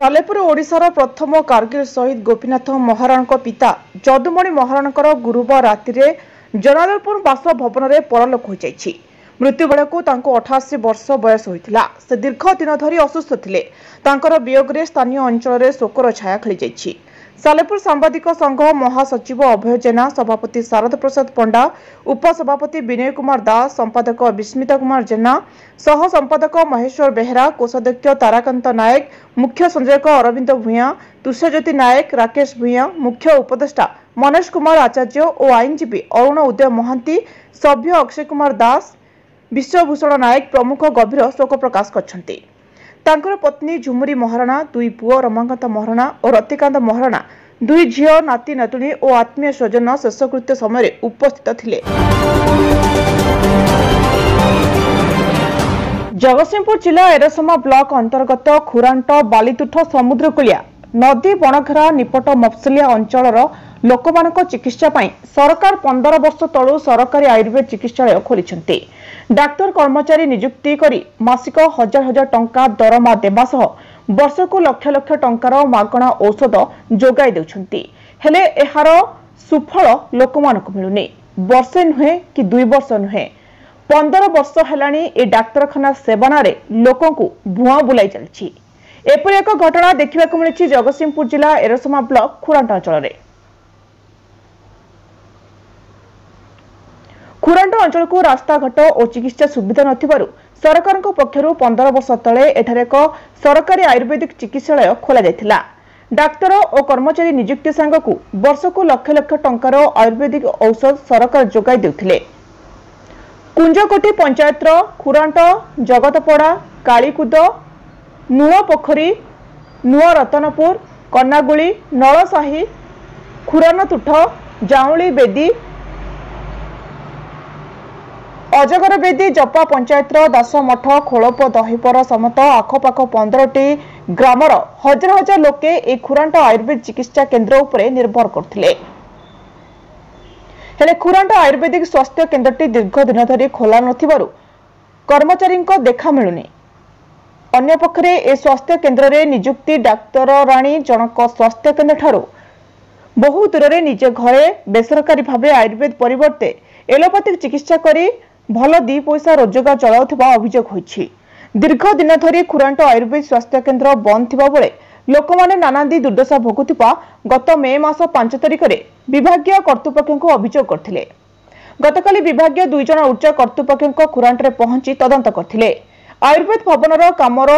सालेपुर ओडिशार प्रथम कारगिल शहीद गोपीनाथ महाराण पिता जदुमणि महाराण गुरुवार राति जनादलपुर बासभवन में परलोक हो जाइछि। मृत्यु बेलू 88 वर्ष बयस होता। से दीर्घ दिन धरी असुस्थ थे। वियोग में स्थानीय अंचल शोकर छाया खेली। सालेपुर सांबादिक संघ महासचिव अभय जेना, सभापति शारद प्रसाद पंडा, उपसभापति विनय कुमार दास, संपादक विस्मिता कुमार जेना, सह संपादक महेश्वर बेहरा, कोषाध्यक्ष ताराकांत नायक, मुख्य संयोजक अरविंद भूया, तुष्यज्योति नायक, राकेश भूया, मुख्य उपदेष्टा मनेश कुमार आचार्य और आईनजीवी अरुण उदय महांती, सभ्य अक्षय कुमार दास, विश्वभूषण नायक प्रमुख गभीर शोक प्रकाश करछन्ति। तांकर पत्नी झुमुरी महाराणा, दुई पुओ रमाकांत महाराणा और रतिकांत महाराणा, दुई झील नाती नातुणी और आत्मीय स्वजन शेषकृत्य समय उपस्थित थिले। जगतसिंहपुर जिला एरसमा ब्लॉक अंतर्गत खुरांट बालीतुठ समुद्रकूलिया नदी बणघेरा निपट मफसलिया अंचल लोकमानक चिकित्सा पई सरकार 15 वर्ष तलू सरकारी आयुर्वेद चिकित्सालय खोलिछन्ति। डाक्तर कर्मचारी नियुक्ति करी मासिक 1000 टंका दरमा देबा सह वर्षको लक्ष लक्ष टंकार मागणा औषध जोगाई देउछन्ति। हेले एहार सुफल लोकमानक मिलुनी। वर्षे नुहे कि 2 वर्ष नुहे 15 वर्ष हेलानी ए डाक्तरखाना सेवानारे लोकंकु भुआ बुलाई चलछि। एपरि एक घटना देखिबाकु मिलिछि जगतसिंहपुर जिला एरसमा ब्लॉक खुरांट अंचल। खुरांट अंचल को रास्ताघाट और चिकित्सा सुविधा नथिबारु सरकारक पक्षरु 15 वर्ष तले एठारे एक सरकारी आयुर्वेदिक चिकित्सालय खोला जायथिला। डाक्तर और कर्मचारी नियुक्ति संघकु वर्षको लक्ष लक्ष टंकार आयुर्वेदिक औषध सरकार जोगाई देउथिले। कुंजकोटी पंचायतर खुरांट, जगतपड़ा, कालीकुद, नुआ पोखरी, नुआ रतनपुर, कन्नागुली, नलसाही, खुरानतुठ, जाउली बेदी, अजगर बेदी, जपा पंचायतर दासमठ, खोलप, दहीपर समत आखपाख 15टी ग्रामर हजार हजार लोके ए खुरांट आयुर्वेद चिकित्सा केन्द्र उपरे निर्भर करथिले। हेले खुरांट आयुर्वेदिक स्वास्थ्य केन्द्रटी दीर्घ दिन धरी खोला नथिबारु कर्मचारी देखा मिलुनी। अन्य पक्षरे ए स्वास्थ्य केन्द्र रे नियुक्ति डाक्तर राणी जनक स्वास्थ्य केन्द्र ठारू बहु दूर रे निजे घरे बेसरकारी भावे आयुर्वेद परिवर्ते एलोपैथिक चिकित्सा करी भल 2 पैसा रोजगार चलाउथिबा अभियोग होईछि। दीर्घ दिन धरी खुरांट आयुर्वेद स्वास्थ्य केन्द्र बंद थिबा बेले लोकमाने नानादी दुर्दशा भोगुथिबा गत मे मास 5 तारिख रे विभागीय कर्तृपक्षको अभियोग करथिले। गतकाली विभागीय 2 जण उच्च कर्तृपक्षको खुरांट रे पहुंची तदंत करथिले। आयुर्वेद भवनर कामर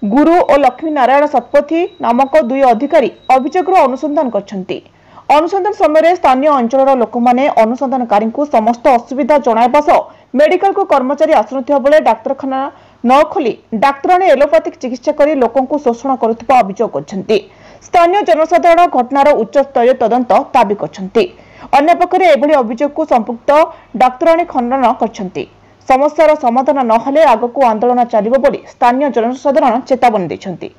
गुरु और लक्ष्मी नारायण शतपथी नामक 2 अधिकारी अभियोगर अनुसंधान करछन्ति। अनुसंधान समय स्थानीय अंचल लोक माने अनुसंधानकारी को समस्त असुविधा जणाइबा सह मेडिकल को कर्मचारी आसुनथिबा बेले डाक्तरखाना न खोली डाक्तराणी एलोपैथिक चिकित्सा करी लोकंकु शोषण करुथिबा अभियोग करछन्ति। स्थानीय जनसाधारण घटनार उच्च स्तरीय तदंत दाबी करछन्ति। अन्य पक्षरे एभली अभियोग को संपुक्त डाक्तराणी खंडन करछन्ति। समस्यार समाधान न हेले आगको आंदोलन चलिबो बोली स्थानीय जनसाधारण चेतावनी दैछन्ति।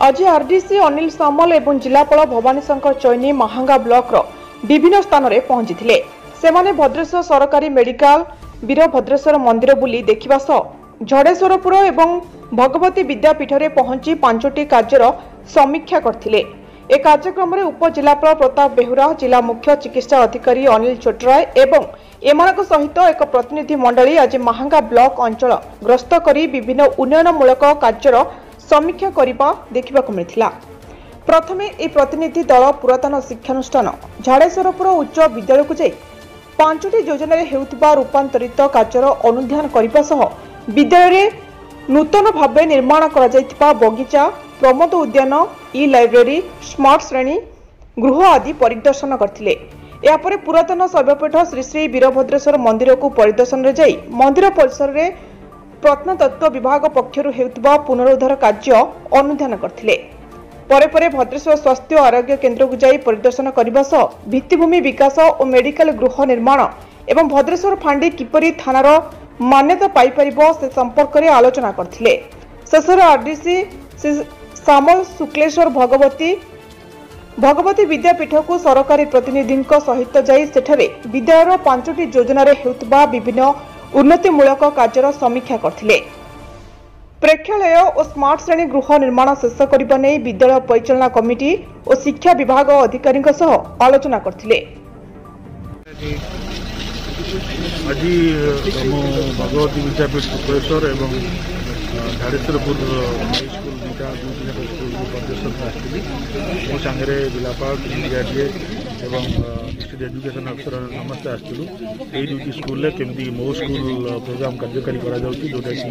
आज आरडीसी अनिल सामल एवं जिलापाल भवानी शंकर चैनी महांगा ब्लॉक विभिन्न स्थान में पहुंची थे। सेमाने भद्रेश्वर सरकारी मेडिकल, वीरभद्रेश्वर मंदिर बुली देखिबा सह झड़ेश्वरपुर एवं भगवती विद्यापीठ में पहुंची 5टी कार्यर समीक्षा करथिले। ए कार्यक्रम में उपजिलापाल प्रताप बेहुरा, जिला मुख्य चिकित्सा अधिकारी अनिल चोटराय एवं एमानक सहित एक प्रतिनिधि मंडली आज महांगा ब्लॉक अंचल ग्रस्त करी विभिन्न उन्नयनमूलक कार्यर समीक्षा करबा देखिबाकु मिलिथिला। प्रथमे ए प्रतिनिधि दल पुरातन शिक्षानुष्ठान झाड़ेश्वरपुर उच्च विद्यालय को जाई 5टी योजना रे हेउथिबा रूपांतरित कार्यर अनुध्यान करबा सह विद्यालय रे नूतन भावे निर्माण करा जायथिबा बगीचा, प्रमोद उद्यान, ई लाइब्रेरी, स्मार्ट श्रेणी गृह आदि परिदर्शन करथिले। यापर पुरातन शैवपीठ श्री श्री वीरभद्रेश्वर मंदिर को परिदर्शन रे जाई मंदिर परिसर रे प्रत्नतत्व विभाग पक्षरु हेउथिबा पुनरुद्धार कार्य अनुध्यान करथिले। परे परे भद्रेश्वर स्वास्थ्य आरोग्य केन्द्र को जाई परिदर्शन करबा सह भित्तिभूमि विकास और मेडिकल गृह निर्माण एवं भद्रेश्वर फांडी किपरि थानार मान्यता पाई परिबो से संपर्क रे आलोचना करथिले। शेषर आरडीसी सामल शुक्लेश्वर भगवती विद्यापीठ को सरकारी प्रतिनिधि सहित जाई सेठारे विद्यालयर 5टी योजना रे हेउथिबा विभिन्न उन्नतिमूलक कार्यर समीक्षा करथिले। प्रेक्षालय और स्मार्ट श्रेणी गृह निर्माण शेष करने नहीं विद्यालय परिचालना कमिटी और शिक्षा विभाग अधिकारी आलोचना करथिले। आज भगवती विद्यापीठ शुक्लेश्वर एवं झाड़ेश्वरपुर हाईस्कूल दुटा स्कूल परिदर्शन आसती मो सांगे जिलापाल डीआरडीए एवं डिस्ट्रिक्ट एजुकेशन अफिसर समस्ते आसलु यही दुटी स्कूल केमती मो स्कूल प्रोग्राम कार्यकारी करा जोटा कि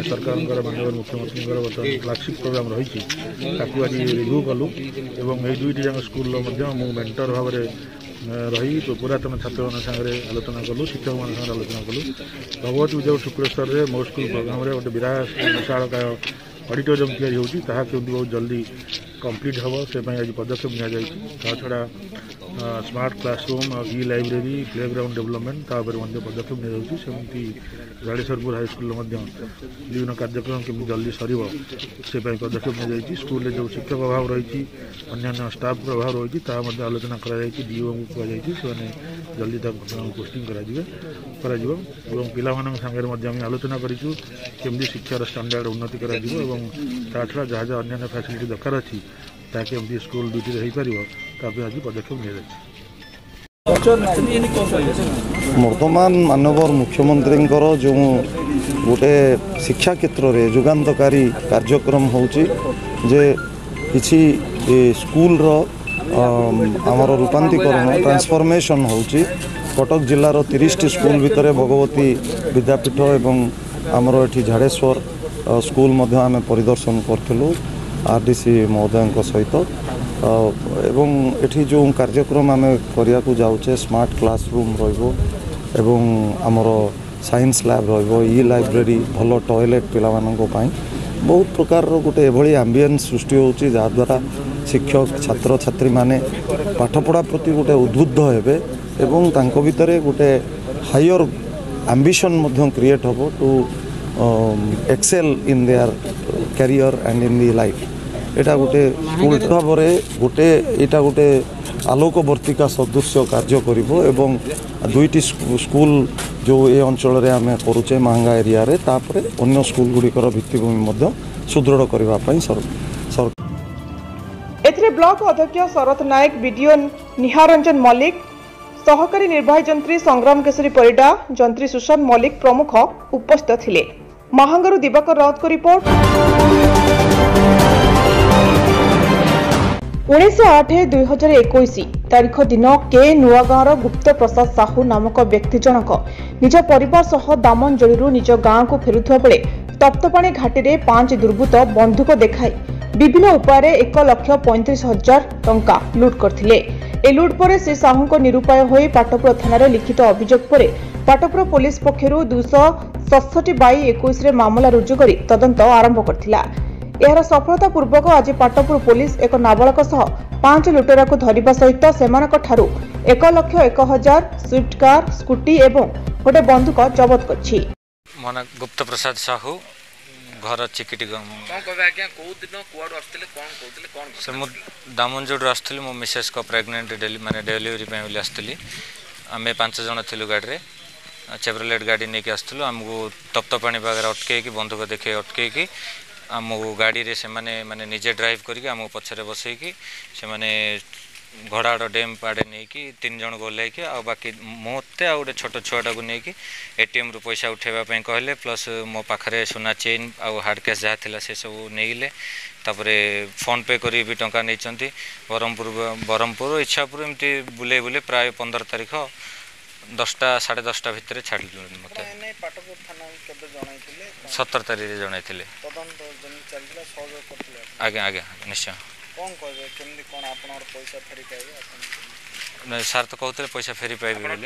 सरकार माननीय मुख्यमंत्री बर्तमान फ्लैगशिप प्रोग्राम रही आज रिव्यू कलु एवं यही दुईटी जाक स्कूल मु मेंटर भाव रही पुरातन छात्र मान सागर आलोचना कलु शिक्षक मान सागर आलोचना कलु भगवती विद्यापीठ शुक्लेश्वर में मो स्कूल प्रोग्राम गोटे विशालकाय ऑडिटोरियम तैयारी होती केमती बहुत जल्दी कंप्लीट हम से आज पदक्षेप नि छड़ा smart classroom e library playground development पदक्षेप निमती झाड़ेश्वरपुर हाईस्कूल विभिन्न कार्यक्रम केमती जल्दी सर से पदक्षेप नि स्कूल जो शिक्षक अभाव रही अन्य स्टाफ अभाव रही आलोचना डीओ को कहुई जल्दी पोस्टिंग पिला सागर आलोचना करमती शिक्षार स्टैंडर्ड उन्नति छड़ा जहाँ जहाँ अन्य फैसिलिटी दरकार अच्छी ताकि स्कूल दुटी हो पार आज पदक्षेप नि वर्तमान माननीय मुख्यमंत्री जो गोटे शिक्षा क्षेत्र में जुगान्तकारी कार्यक्रम होची जे किसी स्कूल आमर रूपांतरीकरण ट्रांसफॉर्मेशन होची कटक जिलार 30 स्कूल भितर भगवती विद्यापीठ एवं आमर एठी झाड़ेश्वर स्कूल आम परिदर्शन करूँ आरडीसी महोदय सहित एवं एठी जो कार्यक्रम आम करिया को जाऊचे स्मार्ट क्लासरूम एवं आमर साइंस लैब ई लाइब्रेरी भल टॉयलेट पिला बहुत प्रकार गोटे एभली एम्बियंस सृष्टि होची जहाद्वारा शिक्षक छात्र छात्री माने पाठपढ़ा प्रति गोटे उद्बुद्ध हेबे एवं तांको भितरे गोटे हायर एम्बिशन क्रिएट होबो to excel in their career and in the life एटा गोटे स्कूल भाव गोटे एटा गोटे आलोकवर्तिका सदृश कार्य करिवो एवं दुईटी स्कूल जो ए अंचल रे आमे करूचे महंगा एरिया रे तापरे अन्य स्कूल गुड़िकर भित्तिभूमि सुदृढ़ करबा पई एथिरे ब्लॉक अध्यक्ष शरत नायक बीडीओ निहारंजन मल्लिक सहकारी निर्वाही जंत्री संग्राम केशरी परिडा जंत्री सुशांत मल्लिक प्रमुख उपस्थित थिले। महांगारू दिवाकर राउत को रिपोर्ट। 19/8/2021 तारीख दिन के नुआगाँर गुप्त प्रसाद साहू नामक व्यक्ति जनक निज परिवार सह दामनजोड़ी निज गाँव को फेरुवा बेले तप्तपाणी घाटी में 5 दुर्बृत्त बंधुक देखाई विभिन्न उपाय 1,35,000 टंका लुट करथिले। ए लुट पर श्री साहू निरुपाय होई पाटपुर थाना लिखित अभियोग पर पाटपुर पुलिस पक्षर 267/21 मामला रुजु कर तदंत आरंभ करथिला। एहार सफलतापूर्वक आज पाटपुर पुलिस एक नाबालक सह 5 लुटेरा को धरिबा सहित सेमानक ठारू 1,01,000 स्विफ्ट कार स्कूटी एवं गोटे बंदूक जबत करछि। मन गुप्त प्रसाद साहू घर चिकिटी दामनजोड़ आसती मो मिसेस को प्रेग्नेंट डेलीवरी आसती आम 5 जन थिलु गाड़ी चेवरलेट गाड़ी नहीं आसलु आमको तप्तपाणी पाखे अटकई बंधुक देखे अटकई आमको गाड़ी रे से माने निजे ड्राइव करके आम पछरे बसईकी से माने घोड़ाड़ डैम आड़े नहीं कि 3 जन गल बाकी मत आ गए छोट छुआटा को लेकिन एटीएम रु पैसा उठेबापी कहले प्लस मो पाखे सुना चेन आ हार्ड कैश जहाँ थी से सब नहीं तापरे फोन पे करी भी टंका नहीं ब्रह्मपुर इच्छापुर एमती बुले बुले प्राय 15 तारीख 10टा 10:30 भितर छाड़ मत 17 तारीख जन आज्ञा आज्ञा निश्चय नहीं सार तो कहते पैसा फेरी पाइबे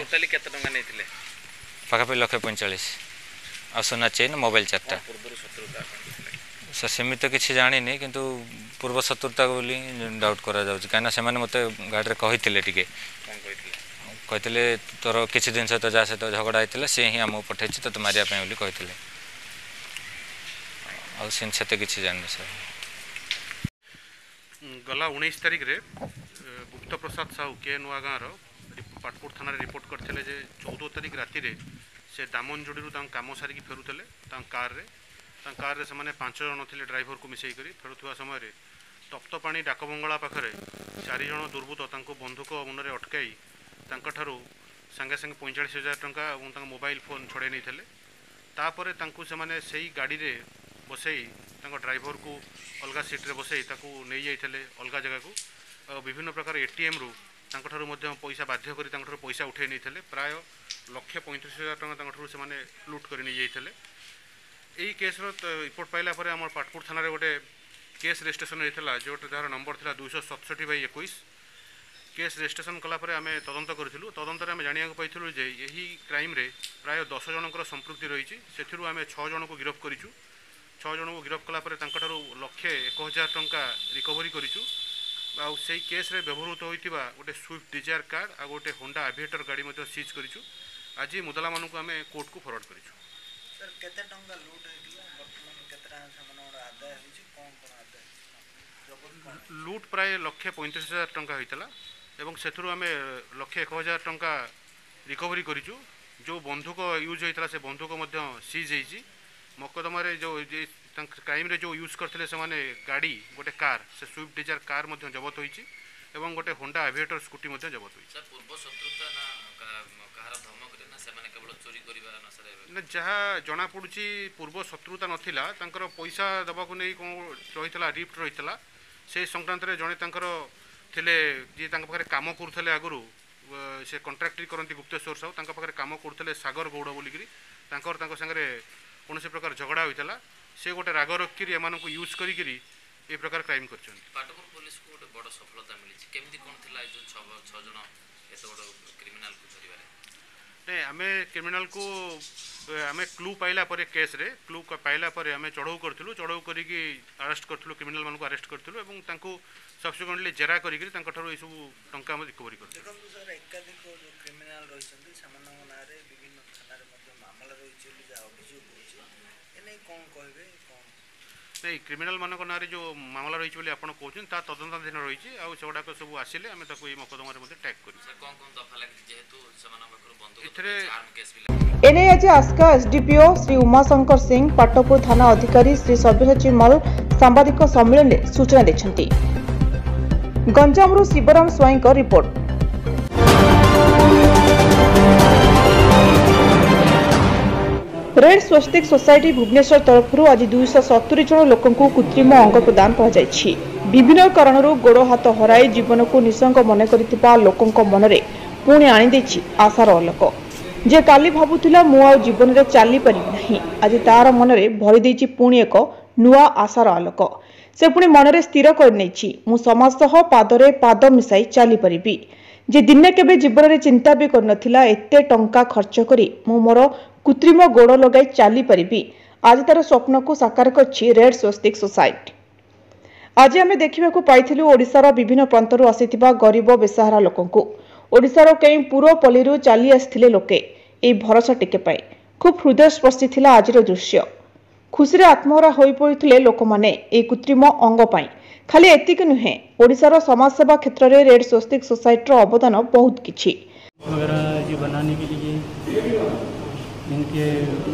पाखापाखि 1,45,000 आ सुना चेन मोबाइल 4टा सर सेमि तो किसी जानी किंतु पूर्व शत्रुता बोली डाउट करा जाउछि काना से माने मते गाड़ी रे कहते तोर किसी दिन सहित जहाँ सहित झगड़ा होता सी ही आमको पठे तो मारिया बोली कहते आते किसी जानी सर गला 19 तारीख रे गुप्त प्रसाद साहू के नुआ गाँव पाटपुर थाना रिपोर्ट करते 14 तारीख राति से दामनजोड़ी कम सारिकी फेरुले कार से मैंने 5 जन थे ड्राइवर को मिसेक फेरुवा समय तप्तपाणी डाकबंगला पाखे 4 जन दुर्बृत्त बंधुक मुनरे अटकाई सांगे सांगे 45,000 टंका और मोबाइल फोन छड़े नहीं थे तापर से गाड़ी रे बसई ड्राइवर को अलग सीट्रे बसई नहीं जाते अलग जगह को विभिन्न प्रकार एटीएम रु पैसा बाध्य कर पैसा उठे नहीं थे प्राय 1,35,000 टंका से लुट कर नहीं जाते यही केस रिपोर्ट पाइला आम पाटपुर थाना गोटे केस रजिस्ट्रेशन होता जो जार नंबर था 267/21 केस रजिस्ट्रेशन कलापर आम तदंत करूँ तदंतर आम जाना पाइलु जे यही क्राइम रे प्राय 10 जनकर संपृक्ति रही से आम 6 जन को गिरफ्त करूँ 6 जन को गिरफ्त कलापर 1,01,000 टंका रिकवरी करूँ से केस रे व्यवहृत होता गोटे स्विफ्ट डिजायर कार आ गोटे होंडा एविएटर गाड़ी सीज करूँ आज मुदला मान को आम कोर्ट को फरवर्ड करूँ। लुट प्राय 1,35,000 टंका होता एवं से आम 1,01,000 टंका रिकवरी करूँ जो बंधुक यूज होता से बंधुक सीज होती मकदमा जो क्राइम रे जो यूज करते से गाड़ी गोटे कार से स्विफ्ट डिजायर कार जबत होती एवं गोटे होंडा एविएटर स्कूटी जबत होती जहाँ जना पड़ी पूर्व शत्रुता नाला पैसा दबा नहीं कौन रही रिफ्ट रही से संक्रांत में जड़े थे जी पाखे कम करुले आगु से कंट्राक्टरी करती गुप्तेश्वर साहू पाखे कम करुले सागर गौड़ बोलिकी सागर कौन से प्रकार झगड़ा होता से गोटे राग रखिकी एम यूज करी ए प्रकार क्राइम कर आम क्रिमिनाल को आम क्लू पाइला केस रे क्लू पाइला आम चढ़ऊ करूँ चढ़ऊ कर अरेस्ट करूँ क्रिमिनाल मान को अरेस्ट करूँ सब्सिक्वेंटली जेरा कर सब टंका रिकवरी कर नहीं क्रिमिनाल मान ना जो मामला रही है आप कहते तदंताधीन रही सेगुड़ाक सब आसिले आम मकदमा टैग कर एने आज आस्का एसडीपीओ श्री उमाशंकर सिंह पाटपुर थाना अधिकारी श्री सव्यसाची मल सांबादिक सम्मेलन में सूचना देछंती। गंजामरू शिवराम स्वाई का रिपोर्ट। रेड स्वस्तिक सोसाइटी भुवनेश्वर तरफ आज 270 जन लोक कृत्रिम अंग प्रदान कर विभिन्न कारण गोड़ हाथ हराई जीवन को निसंग मन कर लोक मनरे पुणी आनी आशार आलोक जे काली भावुला मु आ जीवन में चली पारि आज तार मनरे भरी पुणी एक नुआ आशार आलोक से पुणी मनरे स्थिर कर समाज सह पादरे पाद मिसाई चली पारि जे दिने केबे जीवन में चिंता भी करनथिला एते टंका खर्च करी मु मोर कृत्रिम गोड़ लगाई चली पारि आज तार स्वप्न को साकार करछि रेड स्वस्तिक सोसाइटी। आज आम देखा पाइलु ओडिशार विभिन्न प्रांतरू आसीथिबा गरीब बेसहारा लोकंकु ओडिशार कई पूर्वपल्ली चली आसथिले लोके ए भरोसा टिके पाई खूब हृदयस्पर्शी थिला आजिर दृश्य खुशी आत्महरा होई पड़िथिले लोक माने ए कृत्रिम अंग पाई खाली एतिक नुहे ओडिशार समाजसेवा क्षेत्र में रेड स्वस्तिक सोसाइटी अवदान बहुत किछि वगैरह बनाने के लिए इनके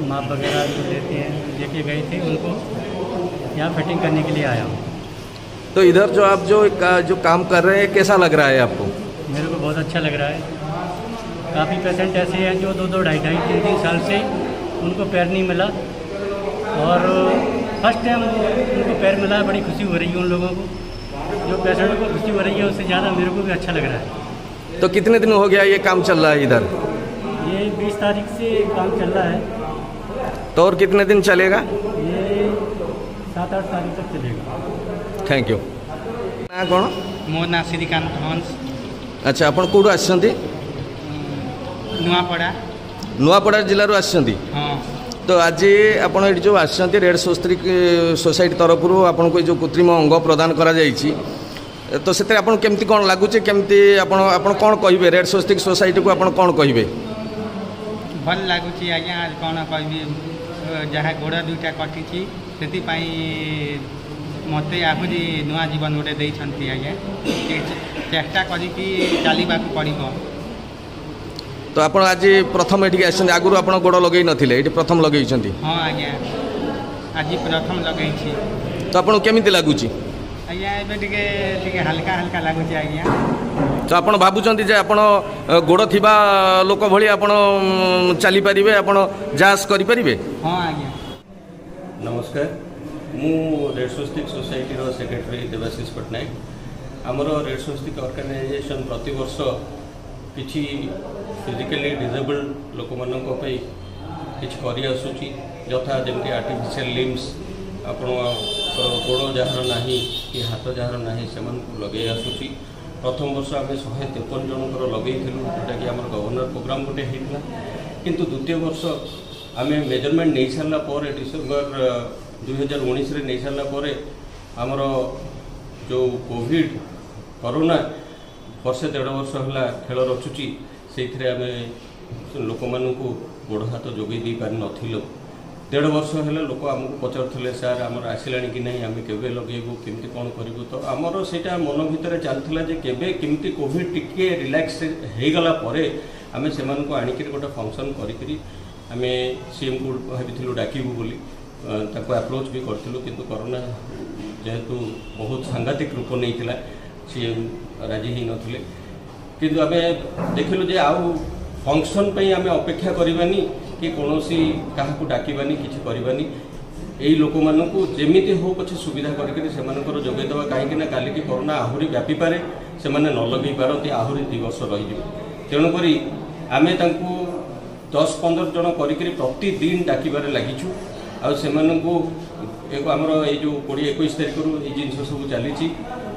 माप वगैरह जो देते हैं लेके गए थे उनको यहाँ फिटिंग करने के लिए आया हूँ। तो इधर जो आप जो काम कर रहे हैं कैसा लग रहा है आपको? मेरे को बहुत अच्छा लग रहा है। काफ़ी पेशेंट ऐसे हैं जो 2-2, 2.5, 3 साल से उनको पैर नहीं मिला और फर्स्ट टाइम उनको पैर मिला है। बड़ी खुशी हो रही है उन लोगों को। जो पेशेंट को खुशी हो रही है उससे ज़्यादा मेरे को भी अच्छा लग रहा है। तो कितने दिन हो गया ये काम चल रहा है इधर? ये 20 तारीख से काम चल रहा है। तो और कितने दिन चलेगा? ये 7-8 तारीख तक चलेगा। Thank you. ना कौन? मो ना श्रीकांत हंस। अच्छा आपण कोडू आछंती? नुआपड़ा। नुआपड़ा जिल्ला रो आछंती? हां। तो आज आपण एठी जो आछंती रेड स्वस्तिक सोसाइटी तरफ रो आपण को जो कृत्रिम अंग प्रदान करा जाईची तो सेते आपण केमती कोन लागुचे केमती आपण कोन कहिबे रेड स्वस्तिक सोसाइटी को आपण कोन कहिबे? भल लागुची आज्ञा कोन कहिबे जहा गोड़ दुटा कटिची सेति पई मते आहुरी नुआ जीवन गोटे देइछंती आज्ञा चेष्टा करी कि चलीबा को पड़िबो। तो आप आज प्रथम ये आगुरी आप गोड़ लगे नथिले ये प्रथम लगे? हाँ आज्ञा आज प्रथम लगे। तो आपको केमी लगुच? आज्ञा ए हल्का हल्का लगुच आज्ञा। तो आप भावुं जे आप गोड़ थी लोक भाई आप चली पारे आप जांच करें? हाँ आज्ञा। नमस्कार, मु रेड स्वस्तिक सोसाइटी रो सेक्रेटरी देवाशीष पट्टनायक। आमर रेड स्वस्तिक ऑर्गेनाइजेशन प्रति वर्ष किछि फिजिकली डिजेबल्ड लोक मानक पई किछि करि आसुची, यथा जमती आर्टिफिशियल लिम्स आपण गोड़ जार नाही कि हाथ जार नाही से लगे आसुची। प्रथम वर्ष आम 153 जनकर लगे जोटा कि आम गवर्नर प्रोग्राम गोटे होता, किंतु द्वितीय वर्ष आम मेजरमेंट नहीं सारा पर डिसेम्बर 2019 रे नहीं सारा पर आमर जो कोविड कोरोना वर्षे 1.5 वर्ष है खेल रचुची से आम लोक मानू गोड़ हाथ जोगे दी पारि नथिलु। 1.5 वर्ष है लोक आमको पचारुले सार आमर आसला कि नहीं आम केवे लगेबू केमती कौन करूँ। तो आमर से मन भितर चलता जे केवे केमती कोविड टिके रिलैक्स हो गला आम से आणिक गोटे फंक्शन करी आम सीएम को भाई डाकबू बोली अप्रोच भी करूँ, किंतु कोरोना जेहेतु बहुत सांघातिक रूप नहीं सीएम राजी ही नथिले। किंतु आम देखिलु जे आउ फंक्शन पे आम अपेक्षा करवानी कि कौन क्या डाकबानी कि करवानी यही लोक मानू जमीती हो पछे सुविधा करके जोगेदेवा कहीं काली की कोरोना आहरी व्यापी पारे से न लगे पारती आहरी 2 वर्ष रही। तेणुक आम 10-15 जन कर प्रतिदिन डाकबार लगिचु आमर ये जो 20-21 तारीख रू ये जिन सब चली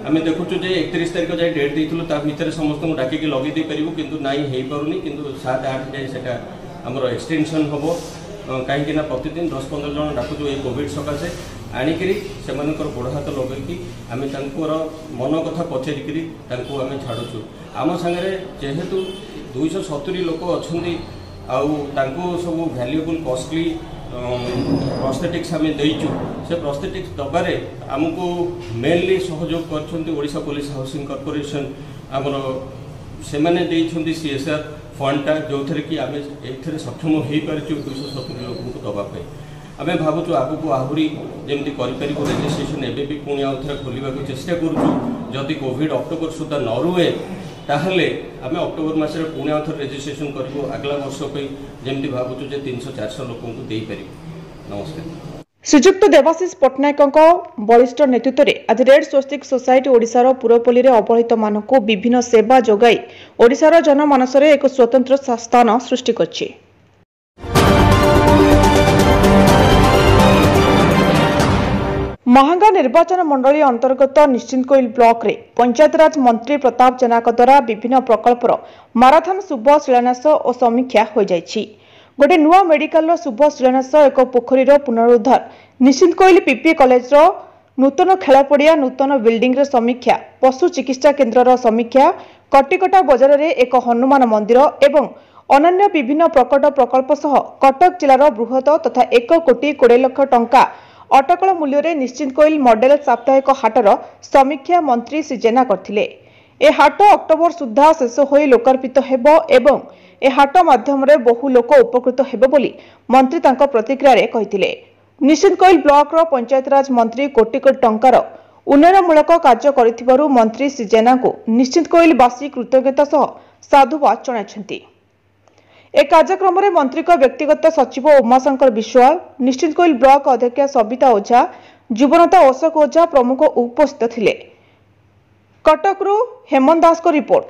आम देखुचु जे 31 तारीख जाए डेट देइथिलु ता भितर समस्त डाकिक लगे दे पारिबु, किंतु नाई हेई पारुनी। किंतु 7-8 जाए सेटा आमर एक्सटेंशन हम कहीं प्रतिदिन 10-15 जन डाकुचु ये कोविड सकाशे आणिकी से गोड़ हाथ लगे आम मन कथा पचारिकी आम छाड़ुचु। आम सागर जेहेतु 270 लोक अच्छा सब वैल्यूएबल कॉस्टली प्रोस्थेटिक्स आम देचु। से प्रोस्थेटिक्स दबारे आमको मेनली सहयोग कर पुलिस हाउसिंग कॉर्पोरेशन आमर से CSR फंडटा जो थे कि आम ए सक्षम हो पार्चु 270 लोक दवाई। आम भावुँ आगू आहरी जमी कर रेजिस्ट्रेशन एवं भी पुणी आउ थे खोलने को चेष्टा करुचु। जदि कोविड अक्टोबर सुधा न रुए ताहले आम अक्टोबर मस पुणी आउ थे रेजिस्ट्रेशन करूँ आगला वर्ष जमी भावुँ 300-400 लोक दे पार। नमस्कार। श्रीजुक्त देवाशीष पट्टनायक बलिष्ठ नेतृत्व में आज रेड स्वस्तिक सोसाइटी ओडिशार पुरपल्ली में अवहेलित मानक विभिन्न सेवा जोगाई ओडिशार जनमानस एक स्वतंत्र स्थान सृष्टि करछि। महांगा निर्वाचन मंडली अंतर्गत निश्चिंतकोइल ब्लॉक रे पंचायतराज मंत्री प्रताप जेना द्वारा विभिन्न प्रकल्पर माराथन शुभ शिलान्यास और समीक्षा हो जाइछि। गोटे नुआ मेडिकल शुभ शिलान्यास, एक पोखरी पुनरुद्धार, निश्चिंतकोइल पीपी कॉलेज नूतन खेल पड़िया, नूतन बिल्डिंग समीक्षा, पशु चिकित्सा केन्द्र समीक्षा, कटिकटा बजार में एक हनुमान मंदिर एवं अन्य विभिन्न प्रकट प्रकल्प सह कटक जिलार बृहत तथा 1 कोटी 20 लाख टंका अटकल मूल्य निश्चिंतकोइल मॉडेल साप्ताहिक हाटर समीक्षा मंत्री श्री जेना करथिले। ए हाट अक्टोबर सुधा शेष हो लोकार्पित हेबो एवं ए हाट माध्यम बहु लोक उपकृत हेबे बोली मंत्री तांको प्रतिक्रिया रे कहिथिले। निश्चिंतकोइल ब्लॉक रो पंचायतराज मंत्री कोटी कोटी टंकार उन्नयनमूलक कार्य करिथिबारु मंत्री श्री जेना को निश्चिंतकोइलवासी कृतज्ञता सह साधुवाद जणाइछन्ति। ए कार्यक्रम में मंत्री को व्यक्तिगत सचिव उमाशंकर विश्वाल, निश्चिंतकोइल ब्लॉक अध्यक्ष सबिता ओझा, जुबनता अशोक ओझा प्रमुख उपस्थित थिले। कटकरू हेमंत दास को रिपोर्ट।